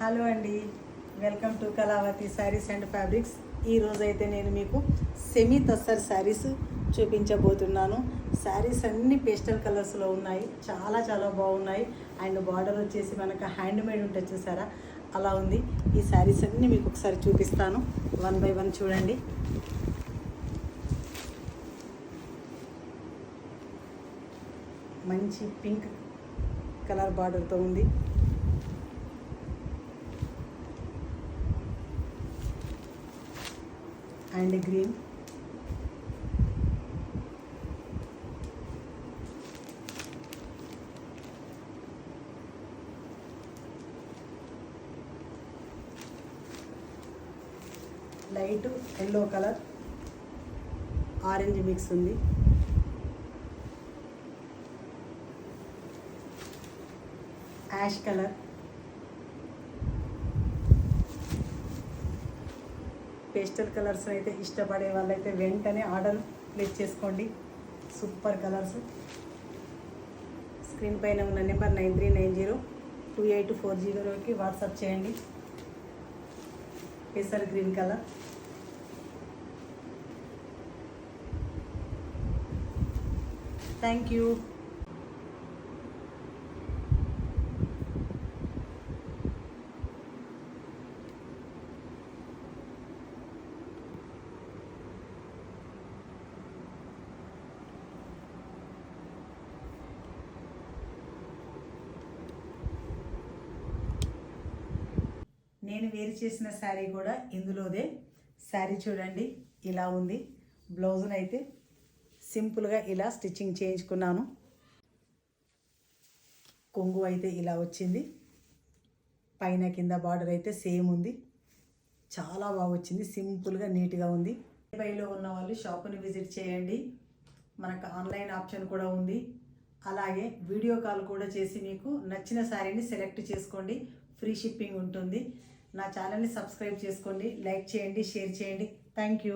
Hello అండి, welcome to Kalavathi sarees and fabrics. ఈరోజైతే నేను మీకు సెమీ తస్సర్ శారీస్ చూపించబోతున్నాను. శారీస్ అన్ని పేస్టల్ కలర్స్లో ఉన్నాయి, చాలా చాలా బాగున్నాయి. అండ్ బార్డర్ వచ్చేసి మనకు హ్యాండ్ మేడ్ ఉంటుంది చూసారా, అలా ఉంది. ఈ శారీస్ అన్నీ మీకు ఒకసారి చూపిస్తాను, వన్ బై వన్ చూడండి. మంచి పింక్ కలర్ బార్డర్తో ఉంది. And green, light yellow colour, orange mix ఉంది, యాష్ కలర్, పేస్టల్ కలర్స్ అయితే ఇష్టపడే వాళ్ళైతే వెంటనే ఆర్డర్ ప్లేస్ చేసుకోండి. Super colours. స్క్రీన్ పైన ఉన్న నెంబర్ 93902840కి వాట్సాప్ చేయండి. పెసర్ గ్రీన్ కలర్, థ్యాంక్ యూ. నేను వేరు చేసిన శారీ కూడా ఇందులోదే. శారీ చూడండి, ఇలా ఉంది. బ్లౌజును అయితే సింపుల్గా ఇలా స్టిచ్చింగ్ చేయించుకున్నాను. కొంగు అయితే ఇలా వచ్చింది, పైన కింద బార్డర్ అయితే సేమ్ ఉంది. చాలా బాగా వచ్చింది, సింపుల్గా నీట్గా ఉంది. బైలో ఉన్న వాళ్ళు షాపుని విజిట్ చేయండి. మనకు ఆన్లైన్ ఆప్షన్ కూడా ఉంది. అలాగే వీడియో కాల్ కూడా చేసి మీకు నచ్చిన శారీని సెలెక్ట్ చేసుకోండి. ఫ్రీ షిప్పింగ్ ఉంటుంది. నా ఛానల్ని సబ్స్క్రైబ్ చేసుకోండి, లైక్ చేయండి, షేర్ చేయండి. Thank you.